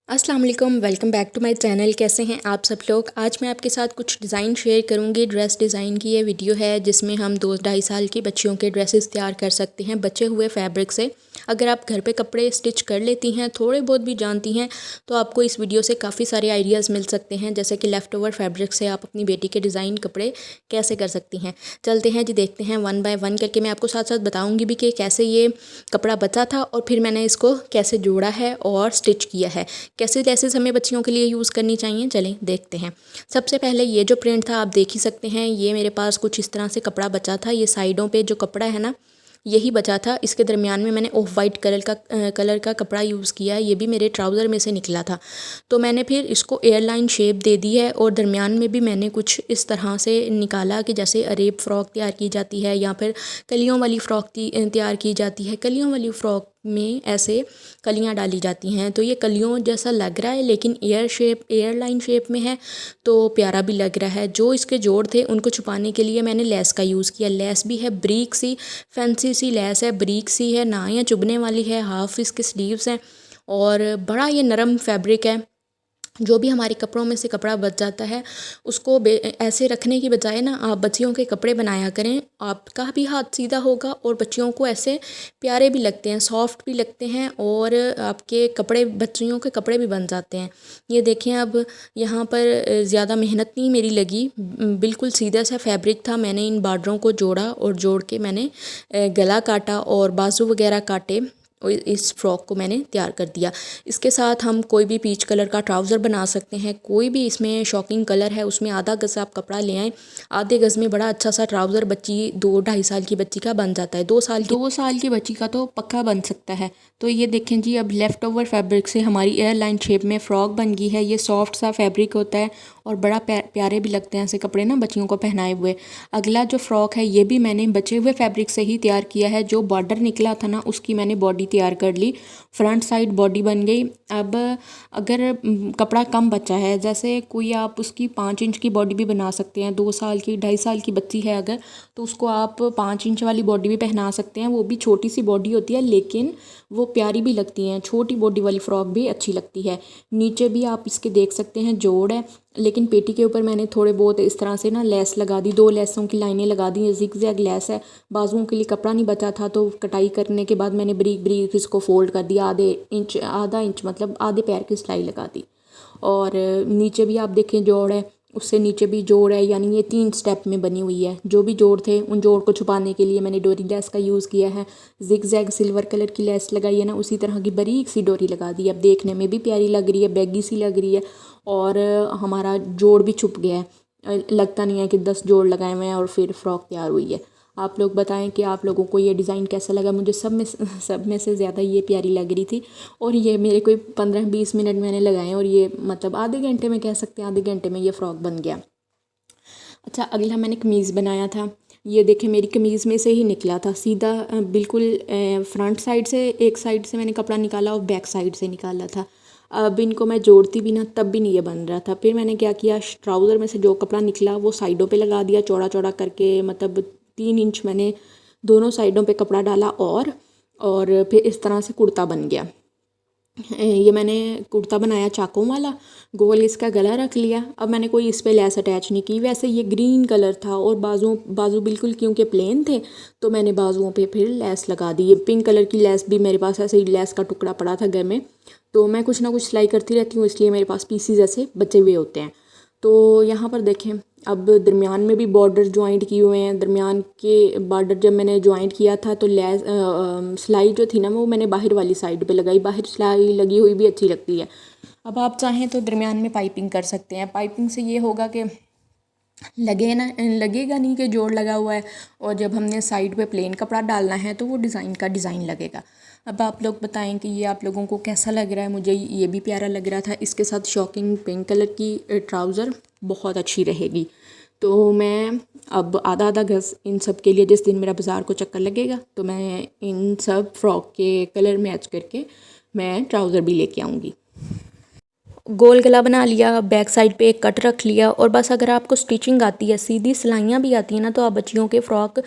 अस्सलाम वालेकुम, welcome back to my channel. कैसे हैं आप सब लोग। आज मैं आपके साथ कुछ डिज़ाइन शेयर करूंगी। ड्रेस डिज़ाइन की ये वीडियो है जिसमें हम 2-2.5 साल की बच्चियों के ड्रेसेस तैयार कर सकते हैं बचे हुए फैब्रिक से। अगर आप घर पे कपड़े स्टिच कर लेती हैं, थोड़े बहुत भी जानती हैं, तो आपको इस वीडियो से काफ़ी सारे आइडियाज़ मिल सकते हैं, जैसे कि लेफ़्ट ओवर फैब्रिक से आप अपनी बेटी के डिज़ाइन कपड़े कैसे कर सकती हैं। चलते हैं जी, देखते हैं वन बाय वन करके। मैं आपको साथ साथ बताऊँगी भी कि कैसे ये कपड़ा बचा था और फिर मैंने इसको कैसे जोड़ा है और स्टिच किया है, कैसे लेसेस हमें बच्चियों के लिए यूज़ करनी चाहिए। चलें देखते हैं। सबसे पहले ये जो प्रिंट था आप देख ही सकते हैं, ये मेरे पास कुछ इस तरह से कपड़ा बचा था। ये साइडों पे जो कपड़ा है ना, यही बचा था। इसके दरमियान में मैंने ऑफ वाइट कलर का कपड़ा यूज़ किया है। ये भी मेरे ट्राउज़र में से निकला था, तो मैंने फिर इसको एयरलाइन शेप दे दी है और दरमियान में भी मैंने कुछ इस तरह से निकाला कि जैसे अरेब फ़्रॉक तैयार की जाती है या फिर कलियों वाली फ़्रॉक तैयार की जाती है। कलियों वाली फ़्रॉक में ऐसे कलियां डाली जाती हैं, तो ये कलियों जैसा लग रहा है लेकिन एयरलाइन शेप में है, तो प्यारा भी लग रहा है। जो इसके जोड़ थे उनको छुपाने के लिए मैंने लेस का यूज़ किया। लेस भी है ब्रीक सी, फैंसी सी लेस है, ब्रीक सी है ना, या चुभने वाली है। हाफ इसके स्लीव्स हैं और बड़ा ये नरम फैब्रिक है। जो भी हमारे कपड़ों में से कपड़ा बच जाता है उसको ऐसे रखने की बजाय ना, आप बच्चियों के कपड़े बनाया करें। आपका भी हाथ सीधा होगा और बच्चियों को ऐसे प्यारे भी लगते हैं, सॉफ्ट भी लगते हैं और आपके कपड़े, बच्चियों के कपड़े भी बन जाते हैं। ये देखें, अब यहाँ पर ज़्यादा मेहनत नहीं मेरी लगी, बिल्कुल सीधा सा फैब्रिक था। मैंने इन बॉर्डरों को जोड़ा और जोड़ के मैंने गला काटा और बाजू वगैरह काटे और इस फ्रॉक को मैंने तैयार कर दिया। इसके साथ हम कोई भी पीच कलर का ट्राउज़र बना सकते हैं। कोई भी इसमें शॉकिंग कलर है उसमें आधा गज़ आप कपड़ा ले आएँ। आधे गज़ में बड़ा अच्छा सा ट्राउज़र बच्ची 2-2.5 साल की बच्ची का बन जाता है। 2 साल की बच्ची का तो पक्का बन सकता है। तो ये देखें जी, अब लेफ़्ट ओवर फैब्रिक से हमारी एयरलाइन शेप में फ़्रॉक बन गई है। ये सॉफ्ट सा फैब्रिक होता है और बड़ा प्यारे भी लगते हैं ऐसे कपड़े ना बच्चियों को पहनाए हुए। अगला जो फ़्रॉक है ये भी मैंने बचे हुए फैब्रिक से ही तैयार किया है। जो बॉर्डर निकला था ना उसकी मैंने बॉडी तैयार कर ली, फ्रंट साइड बॉडी बन गई। अब अगर कपड़ा कम बचा है, जैसे कोई आप उसकी 5 इंच की बॉडी भी बना सकते हैं। 2 साल की 2.5 साल की बच्ची है अगर, तो उसको आप 5 इंच वाली बॉडी भी पहना सकते हैं। वो भी छोटी सी बॉडी होती है लेकिन वो प्यारी भी लगती हैं। छोटी बॉडी वाली फ़्रॉक भी अच्छी लगती है। नीचे भी आप इसके देख सकते हैं जोड़ है, लेकिन पेटी के ऊपर मैंने थोड़े बहुत इस तरह से ना लेस लगा दी। 2 लेसों की लाइनें लगा दी। जिग जैग लेस है। बाजुओं के लिए कपड़ा नहीं बचा था तो कटाई करने के बाद मैंने बारीक बारीक इसको फोल्ड कर दिया। आधा इंच मतलब आधे पैर की सिलाई लगा दी। और नीचे भी आप देखें जोड़ है, उससे नीचे भी जोड़ है, यानी ये 3 स्टेप में बनी हुई है। जो भी जोड़ थे उन जोड़ को छुपाने के लिए मैंने डोरी लेस का यूज़ किया है। जिग जैग सिल्वर कलर की लेस लगाई है ना, उसी तरह की बारीक सी डोरी लगा दी। अब देखने में भी प्यारी लग रही है, बैगी सी लग रही है और हमारा जोड़ भी छुप गया है। लगता नहीं है कि 10 जोड़ लगाए हुए हैं और फिर फ़्रॉक तैयार हुई है। आप लोग बताएं कि आप लोगों को ये डिज़ाइन कैसा लगा। मुझे सब में से ज़्यादा ये प्यारी लग रही थी और ये मेरे कोई 15-20 मिनट मैंने लगाए और ये मतलब आधे घंटे में, कह सकते हैं आधे घंटे में ये फ़्रॉक बन गया। अच्छा, अगला मैंने कमीज़ बनाया था। ये देखें, मेरी कमीज़ में से ही निकला था सीधा, बिल्कुल फ्रंट साइड से, एक साइड से मैंने कपड़ा निकाला और बैक साइड से निकाला था। अब इनको मैं जोड़ती भी ना तब भी नहीं ये बन रहा था। फिर मैंने क्या किया, ट्राउज़र में से जो कपड़ा निकला वो साइडों पे लगा दिया चौड़ा चौड़ा करके, मतलब 3 इंच मैंने दोनों साइडों पे कपड़ा डाला और फिर इस तरह से कुर्ता बन गया। ये मैंने कुर्ता बनाया चाकों वाला, गोल इसका गला रख लिया। अब मैंने कोई इस पे लेस अटैच नहीं की। वैसे ये ग्रीन कलर था और बाजू बिल्कुल क्योंकि प्लेन थे तो मैंने बाजुओं पे फिर लेस लगा दी। ये पिंक कलर की लेस भी मेरे पास ऐसे ही लेस का टुकड़ा पड़ा था घर में, तो मैं कुछ ना कुछ सिलाई करती रहती हूँ, इसलिए मेरे पास पीसीज ऐसे बचे हुए होते हैं। तो यहाँ पर देखें, अब दरमियान में भी बॉर्डर ज्वाइंट किए हुए हैं। दरमियान के बॉर्डर जब मैंने ज्वाइंट किया था तो लेस सिलाई जो थी ना वो मैंने बाहर वाली साइड पे लगाई। बाहर सिलाई लगी हुई भी अच्छी लगती है। अब आप चाहें तो दरमियान में पाइपिंग कर सकते हैं। पाइपिंग से ये होगा कि लगेगा नहीं कि जोड़ लगा हुआ है, और जब हमने साइड पे प्लेन कपड़ा डालना है तो वो डिज़ाइन का डिज़ाइन लगेगा। अब आप लोग बताएं कि ये आप लोगों को कैसा लग रहा है। मुझे ये भी प्यारा लग रहा था। इसके साथ शॉकिंग पिंक कलर की ट्राउज़र बहुत अच्छी रहेगी। तो मैं अब आधा आधा गज़ इन सब के लिए, जिस दिन मेरा बाज़ार को चक्कर लगेगा तो मैं इन सब फ्रॉक के कलर मैच करके मैं ट्राउज़र भी लेके आऊँगी। गोल गला बना लिया, बैक साइड पे एक कट रख लिया और बस अगर आपको स्टिचिंग आती है, सीधी सिलाइयाँ भी आती हैं ना, तो आप बच्चियों के फ़्रॉक,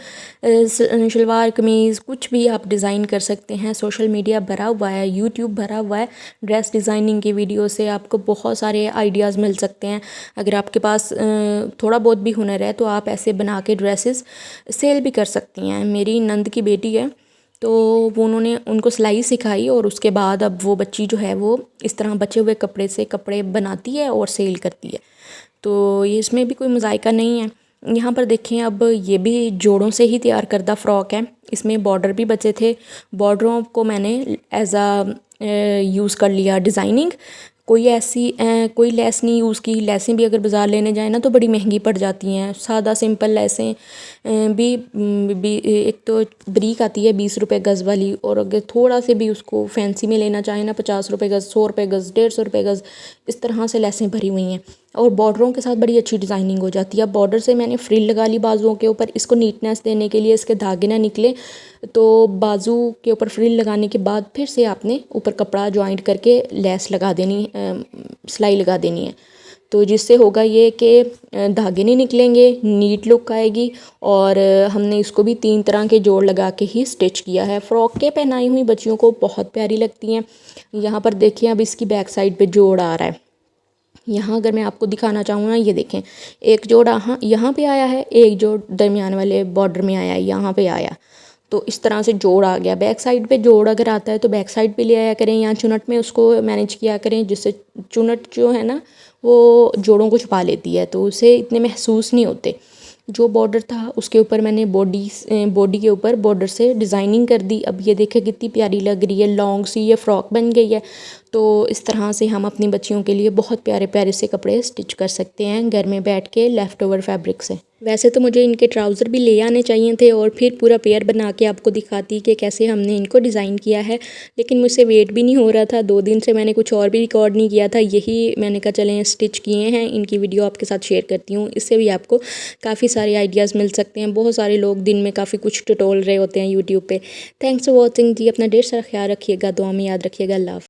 शलवार कमीज़ कुछ भी आप डिज़ाइन कर सकते हैं। सोशल मीडिया भरा हुआ है, यूट्यूब भरा हुआ है ड्रेस डिज़ाइनिंग की वीडियो से, आपको बहुत सारे आइडियाज़ मिल सकते हैं। अगर आपके पास थोड़ा बहुत भी हुनर है तो आप ऐसे बना के ड्रेसेस सेल भी कर सकती हैं। मेरी नंद की बेटी है तो वो उन्होंने उनको सिलाई सिखाई और उसके बाद अब वो बच्ची जो है वो इस तरह बचे हुए कपड़े से कपड़े बनाती है और सेल करती है। तो ये इसमें भी कोई मज़ायका नहीं है। यहाँ पर देखें, अब ये भी जोड़ों से ही तैयार करदा फ़्रॉक है। इसमें बॉर्डर भी बचे थे, बॉर्डरों को मैंने एज यूज़ कर लिया डिज़ाइनिंग। कोई ऐसी कोई लेस नहीं यूज़ की। लेसें भी अगर बाज़ार लेने जाए ना तो बड़ी महंगी पड़ जाती हैं। सादा सिंपल लेसें भी एक तो बरीक आती है 20 रुपये गज़ वाली, और अगर थोड़ा से भी उसको फैंसी में लेना चाहें ना 50 रुपये गज़, 100 रुपये गज़, 150 रुपये गज़, इस तरह से लेसें भरी हुई हैं और बॉर्डरों के साथ बड़ी अच्छी डिज़ाइनिंग हो जाती है। अब बॉर्डर से मैंने फ्रिल लगा ली बाजुओं के ऊपर। इसको नीटनेस देने के लिए इसके धागे ना निकले तो बाजू के ऊपर फ्रिल लगाने के बाद फिर से आपने ऊपर कपड़ा जॉइंट करके लेस लगा देनी, सिलाई लगा देनी है। तो जिससे होगा ये कि धागे नहीं निकलेंगे, नीट लुक आएगी। और हमने इसको भी 3 तरह के जोड़ लगा के ही स्टिच किया है। फ़्रॉक के पहनाई हुई बच्चियों को बहुत प्यारी लगती हैं। यहाँ पर देखिए, अब इसकी बैक साइड पे जोड़ आ रहा है। यहाँ अगर मैं आपको दिखाना चाहूँ ना, ये देखें, एक जोड़ यहाँ पे आया है, एक जोड़ दरमियान वाले बॉर्डर में आया है, यहाँ पे आया। तो इस तरह से जोड़ आ गया। बैक साइड पे जोड़ अगर आता है तो बैक साइड पे ले आया करें, या चुनट में उसको मैनेज किया करें, जिससे चुनट जो है ना वो जोड़ों को छुपा लेती है, तो उसे इतने महसूस नहीं होते। जो बॉर्डर था उसके ऊपर मैंने बॉडी के ऊपर बॉर्डर से डिज़ाइनिंग कर दी। अब ये देखें कितनी प्यारी लग रही है, लॉन्ग सी ये फ़्रॉक बन गई है। तो इस तरह से हम अपनी बच्चियों के लिए बहुत प्यारे प्यारे से कपड़े स्टिच कर सकते हैं घर में बैठ के लेफ़्ट ओवर फैब्रिक से। वैसे तो मुझे इनके ट्राउज़र भी ले आने चाहिए थे और फिर पूरा पेयर बना के आपको दिखाती कि कैसे हमने इनको डिज़ाइन किया है, लेकिन मुझसे वेट भी नहीं हो रहा था। 2 दिन से मैंने कुछ और भी रिकॉर्ड नहीं किया था, यही मैंने कहा चलें स्टिच किए हैं, इनकी वीडियो आपके साथ शेयर करती हूँ। इससे भी आपको काफ़ी सारे आइडियाज़ मिल सकते हैं। बहुत सारे लोग दिन में काफ़ी कुछ टटोल रहे होते हैं यूट्यूब पे। थैंक्स फॉर वॉचिंग जी। अपना ढेर सारा ख्याल रखिएगा, दुआ में याद रखिएगा। अल्लाह हाफ़िज़।